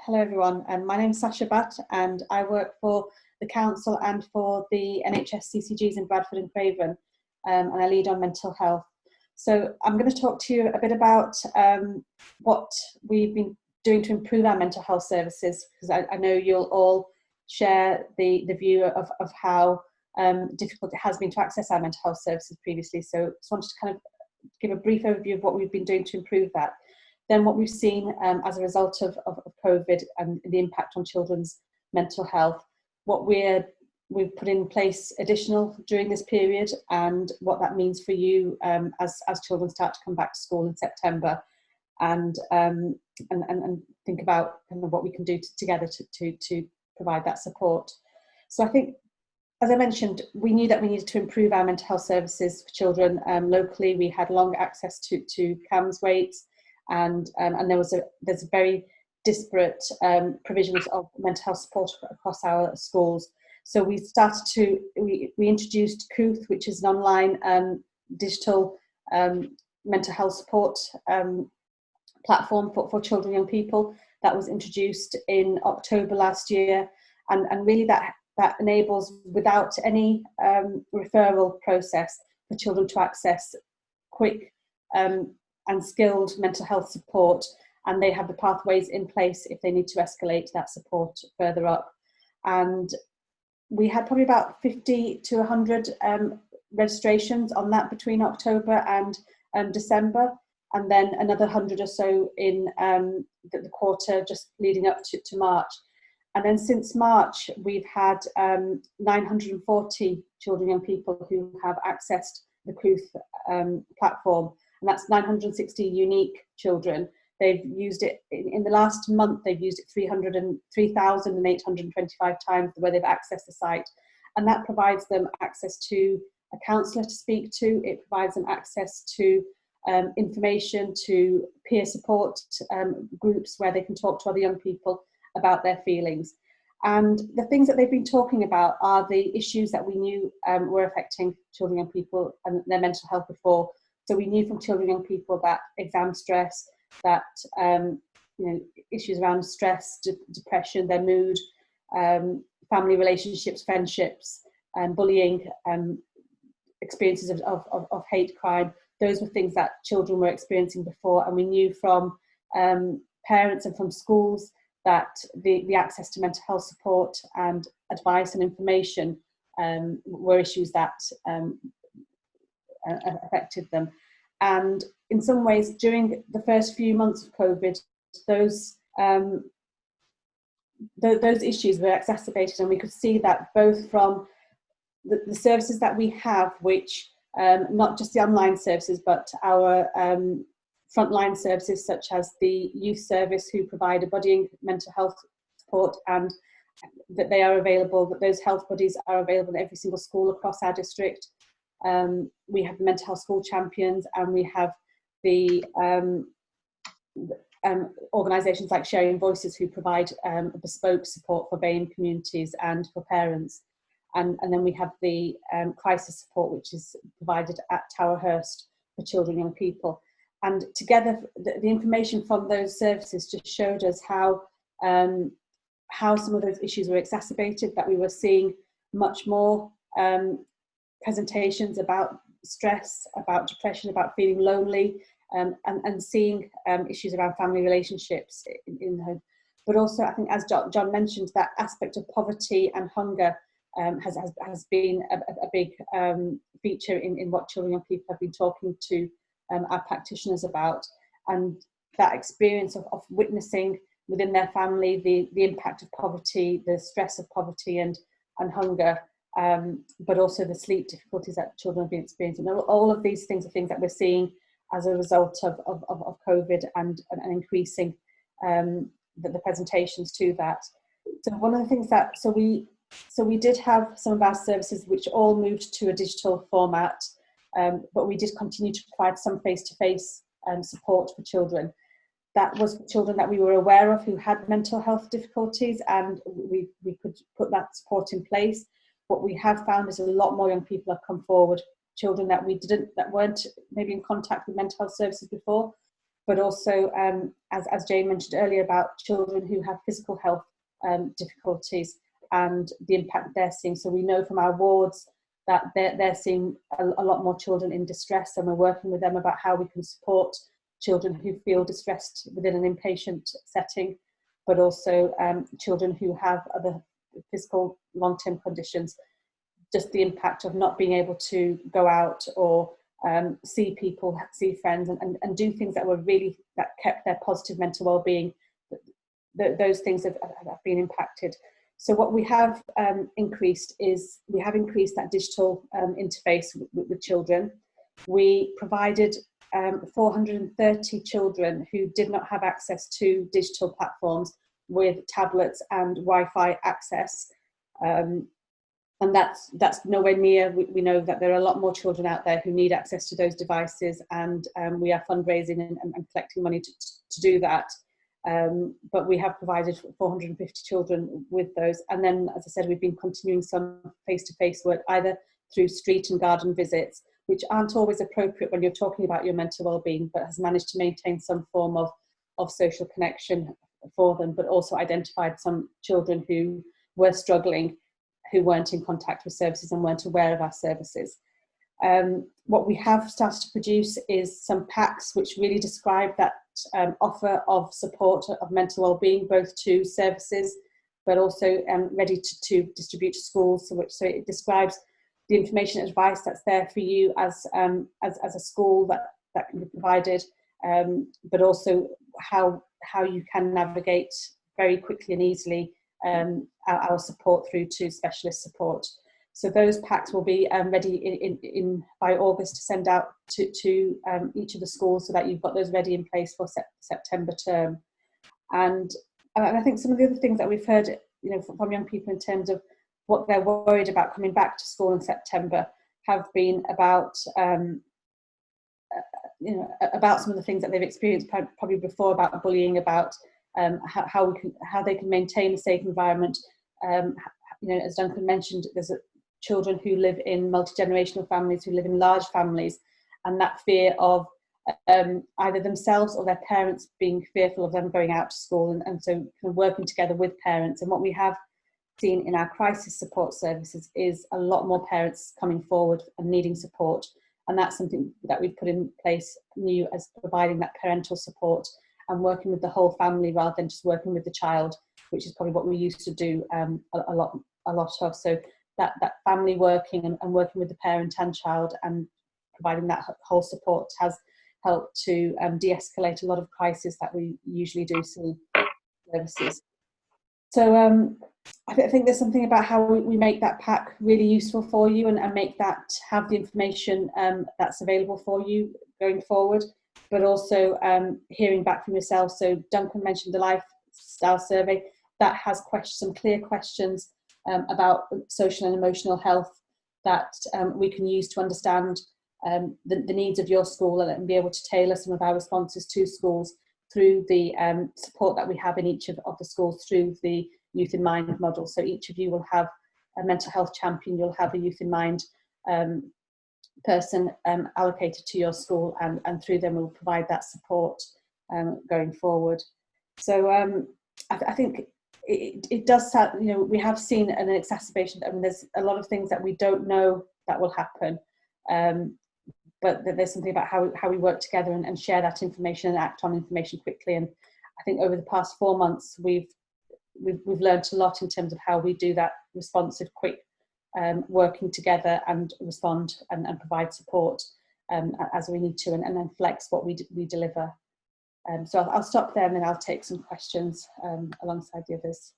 Hello everyone, my name is Sasha Bhat and I work for the Council and for the NHS CCGs in Bradford and Craven, and I lead on mental health. So I'm going to talk to you a bit about what we've been doing to improve our mental health services, because I know you'll all share the view of how difficult it has been to access our mental health services previously. So just wanted to kind of give a brief overview of what we've been doing to improve that. Then what we've seen as a result of COVID and the impact on children's mental health, what we've put in place additional during this period, and what that means for you as children start to come back to school in September, and think about kind of what we can do together to provide that support. So I think, as I mentioned, we knew that we needed to improve our mental health services for children locally. We had long access to CAMHS waits, and there's a very disparate provisions of mental health support across our schools. So we introduced Couth, which is an online digital mental health support platform for children and young people. That was introduced in October last year, and really that enables, without any referral process, for children to access quick and skilled mental health support, and they have the pathways in place if they need to escalate that support further up. And we had probably about 50 to 100 registrations on that between October and December, and then another 100 or so in the quarter just leading up to March. And then since March, we've had 940 children and young people who have accessed the Couth platform. And that's 960 unique children. They've used it in the last month. They've used it 3,825 times where they've accessed the site, and that provides them access to a counsellor to speak to. It provides them access to information, to peer support groups where they can talk to other young people about their feelings. And the things that they've been talking about are the issues that we knew were affecting children and young people and their mental health before. So we knew from children and young people that exam stress, that issues around stress, depression, their mood, family relationships, friendships, bullying, experiences of hate crime. Those were things that children were experiencing before, and we knew from parents and from schools that the access to mental health support and advice and information were issues that affected them. And in some ways, during the first few months of COVID, those issues were exacerbated, and we could see that both from the services that we have, which not just the online services, but our frontline services such as the youth service, who provide a buddying mental health support, and that they are available, that those health buddies are available in every single school across our district. We have the mental health school champions, and we have the organisations like Sharing Voices, who provide bespoke support for BAME communities and for parents. And then we have the crisis support, which is provided at Towerhurst for children and young people. And together, the information from those services just showed us how some of those issues were exacerbated, that we were seeing much more presentations about stress, about depression, about feeling lonely, and seeing issues around family relationships in home. But also, I think, as John mentioned, that aspect of poverty and hunger has been a big feature in what children and young people have been talking to our practitioners about, and that experience of witnessing within their family the impact of poverty, the stress of poverty and hunger, but also the sleep difficulties that children have been experiencing. All of these things are things that we're seeing as a result of COVID and increasing the presentations to that. So one of the things that, so we did have some of our services which all moved to a digital format, but we did continue to provide some face-to-face support for children. That was for children that we were aware of who had mental health difficulties, and we could put that support in place. What we have found is a lot more young people have come forward, children that weren't maybe in contact with mental health services before, but also, as Jane mentioned earlier, about children who have physical health difficulties and the impact they're seeing. So we know from our wards that they're seeing a lot more children in distress, and we're working with them about how we can support children who feel distressed within an inpatient setting, but also children who have other physical long-term conditions. Just the impact of not being able to go out or see people, see friends, and do things that kept their positive mental well-being. Those things have been impacted. So what we have increased is that digital interface with children. We provided 430 children who did not have access to digital platforms with tablets and Wi-Fi access. And that's nowhere near. We know that there are a lot more children out there who need access to those devices, and we are fundraising and collecting money to do that. But we have provided 450 children with those. And then, as I said, we've been continuing some face-to-face work, either through street and garden visits, which aren't always appropriate when you're talking about your mental well-being, but has managed to maintain some form of social connection for them, but also identified some children who were struggling, who weren't in contact with services and weren't aware of our services. What we have started to produce is some packs which really describe that offer of support of mental well-being, both to services, but also ready to distribute to schools. So it describes the information and advice that's there for you as a school that can be provided, but also how you can navigate very quickly and easily our support through to specialist support. So those packs will be ready by August to send out to each of the schools, so that you've got those ready in place for September term. And I think some of the other things that we've heard, from young people in terms of what they're worried about coming back to school in September have been about about some of the things that they've experienced probably before, about bullying, about how they can maintain a safe environment. As Duncan mentioned, there's children who live in multi-generational families, who live in large families, and that fear of either themselves or their parents being fearful of them going out to school, and so kind of working together with parents. And what we have seen in our crisis support services is a lot more parents coming forward and needing support, and that's something that we've put in place new, as providing that parental support and working with the whole family rather than just working with the child, which is probably what we used to do a lot of. So that family working and working with the parent and child and providing that whole support has helped to de-escalate a lot of crises that we usually do see services. So I think there's something about how we make that pack really useful for you, and make that have the information that's available for you going forward, but also hearing back from yourself. So Duncan mentioned the lifestyle survey that has some clear questions about social and emotional health that we can use to understand the needs of your school, and be able to tailor some of our responses to schools through the support that we have in each of the schools through the Youth in Mind model. So each of you will have a mental health champion, you'll have a Youth in Mind person allocated to your school, and through them we'll provide that support going forward. So I think it does sound, we have seen an exacerbation. I mean, there's a lot of things that we don't know that will happen, but there's something about how we work together and share that information and act on information quickly. And I think over the past 4 months we've learned a lot in terms of how we do that responsive, quick working together and respond and provide support as we need to, and then flex what we deliver. So I'll stop there, and then I'll take some questions alongside the others.